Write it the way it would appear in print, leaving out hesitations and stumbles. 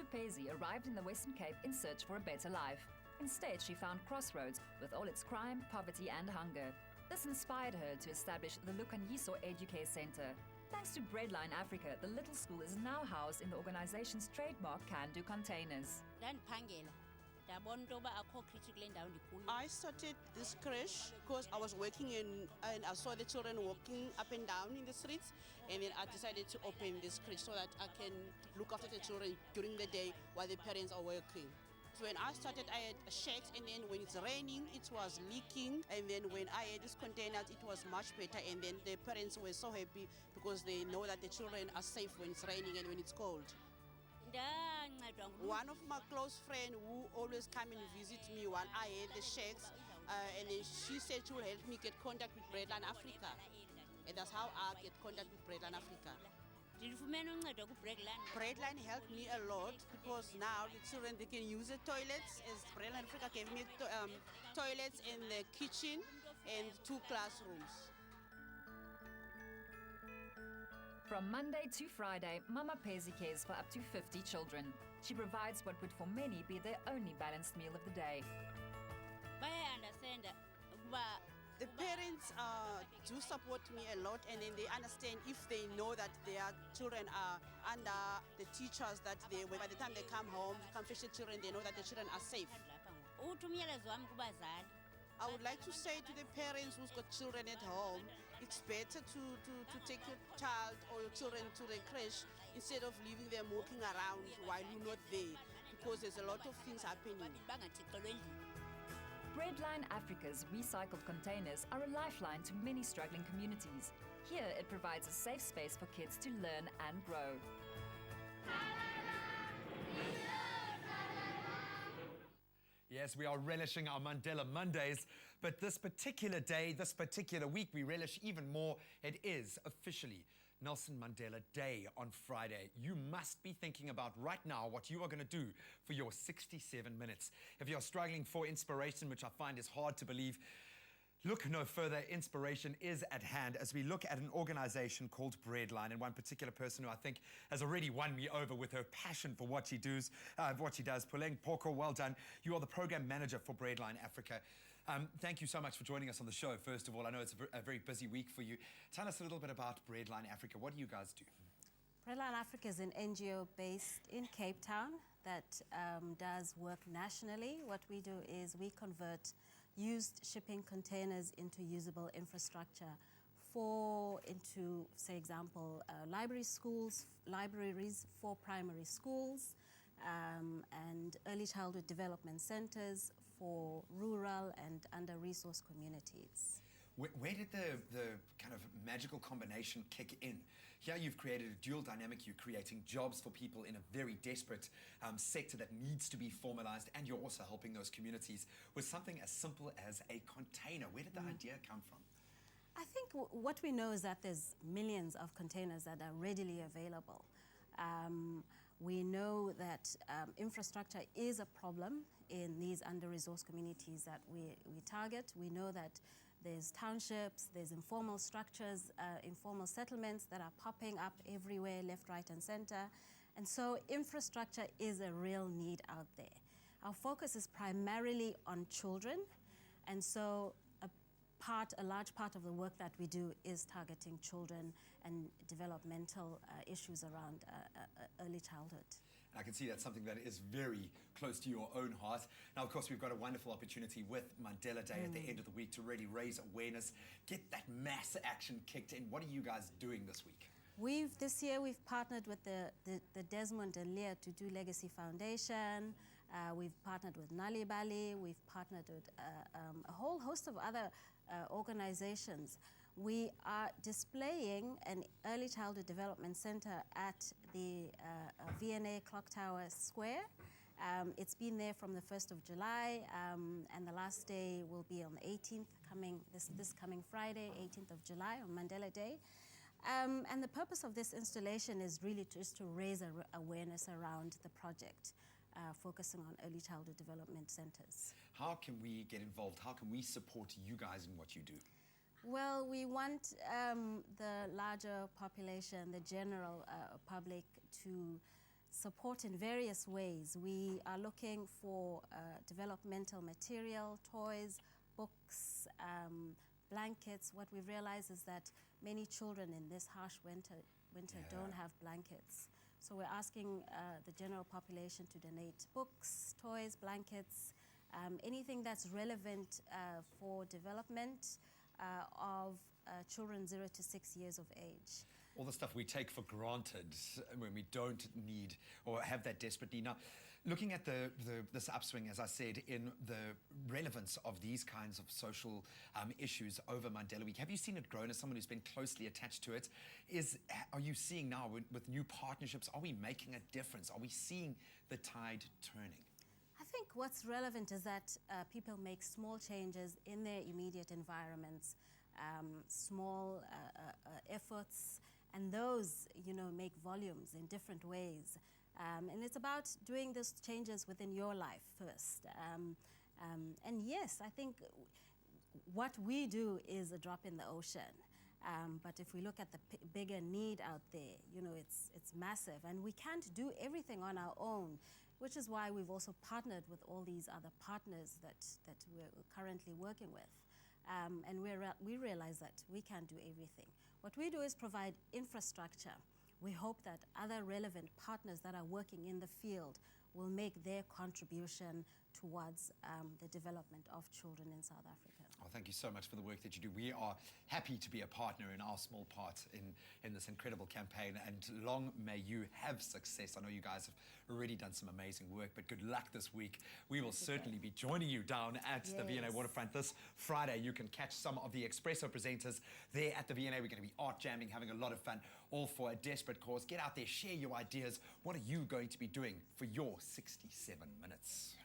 Mama Paisley arrived in the Western Cape in search for a better life. Instead, she found Crossroads with all its crime, poverty and hunger. This inspired her to establish the Lukanyiso Educare Centre. Thanks to Breadline Africa, the little school is now housed in the organization's trademark can-do containers. I started this creche because I was working and I saw the children walking up and down in the streets, and then I decided to open this creche so that I can look after the children during the day while the parents are working. So when I started, I had shacks, and then when it's raining, it was leaking. And then when I had these containers, it was much better. And then the parents were so happy because they know that the children are safe when it's raining and when it's cold. One of my close friends who always come and visit me while I had the shacks, and then she said she will help me get contact with Breadline Africa. And that's how I get contact with Breadline Africa. Breadline helped me a lot because now the children, they can use the toilets, as Breadline Africa gave me toilets in the kitchen and 2 classrooms. From Monday to Friday, Mama Paisley cares for up to 50 children. She provides what would for many be their only balanced meal of the day. The parents do support me a lot, and then they understand if they know that their children are under the teachers, that by the time they come home, come fetch the children, they know that the children are safe. I would like to say to the parents who's got children at home, it's better to take your child or your children to the creche instead of leaving them walking around while you're not there, because there's a lot of things happening. Breadline Africa's recycled containers are a lifeline to many struggling communities. Here, it provides a safe space for kids to learn and grow. Yes, we are relishing our Mandela Mondays, but this particular day, this particular week, we relish even more. It is officially Nelson Mandela Day on Friday. You must be thinking about right now what you are going to do for your 67 minutes. If you're struggling for inspiration, which I find is hard to believe, look no further. Inspiration is at hand as we look at an organization called Breadline, and one particular person who I think has already won me over with her passion for what she does. Puleng Poko, well done. You are the program manager for Breadline Africa. Thank you so much for joining us on the show. First of all, I know it's a very busy week for you. Tell us a little bit about Breadline Africa. What do you guys do? Breadline Africa is an NGO based in Cape Town that does work nationally. What we do is we convert used shipping containers into usable infrastructure into, say, example, libraries for primary schools, and early childhood development centers for rural and under-resourced communities. Where did the kind of magical combination kick in? Here you've created a dual dynamic. You're creating jobs for people in a very desperate sector that needs to be formalized, and you're also helping those communities with something as simple as a container. Where did the idea come from? I think what we know is that there's millions of containers that are readily available. We know that infrastructure is a problem in these under-resourced communities that we target. We know that there's townships, there's informal structures, informal settlements that are popping up everywhere, left, right, and center. And so infrastructure is a real need out there. Our focus is primarily on children, and so a large part of the work that we do is targeting children and developmental issues around early childhood. And I can see that's something that is very close to your own heart. Now, of course, we've got a wonderful opportunity with Mandela Day at the end of the week to really raise awareness, get that mass action kicked in. What are you guys doing this week? This year we've partnered with the Desmond and Leah to do Legacy Foundation. We've partnered with Nali Bali. We've partnered with a whole host of other organizations. We are displaying an early childhood development center at the VNA Clock Tower Square. It's been there from the 1st of July, and the last day will be on the 18th, this coming Friday, 18th of July, on Mandela Day. And the purpose of this installation is really just to raise awareness around the project, focusing on early childhood development centers. How can we get involved? How can we support you guys in what you do? Well, we want the larger population, the general public, to support in various ways. We are looking for developmental material, toys, books, blankets. What we've realized is that many children in this harsh winter don't have blankets. So we're asking the general population to donate books, toys, blankets, anything that's relevant for development of children 0 to 6 years of age. All the stuff we take for granted when we don't need or have that desperate need. Now, looking at this upswing, as I said, in the relevance of these kinds of social issues over Mandela Week, have you seen it grown as someone who's been closely attached to it? Are you seeing now with new partnerships, are we making a difference? Are we seeing the tide turning? I think what's relevant is that people make small changes in their immediate environments, small efforts, and those, make volumes in different ways. And it's about doing those changes within your life first. And yes, I think what we do is a drop in the ocean. But if we look at the bigger need out there, it's massive. And we can't do everything on our own, which is why we've also partnered with all these other partners that we're currently working with. And we realize that we can't do everything. What we do is provide infrastructure. We hope that other relevant partners that are working in the field will make their contribution towards the development of children in South Africa. Oh, thank you so much for the work that you do. We are happy to be a partner in our small part in this incredible campaign, and long may you have success. I know you guys have already done some amazing work, but good luck this week. We will certainly be joining you down at the V&A Waterfront this Friday. You can catch some of the Expresso presenters there at the V&A. We're going to be art jamming, having a lot of fun, all for a desperate cause. Get out there, share your ideas. What are you going to be doing for your 67 minutes?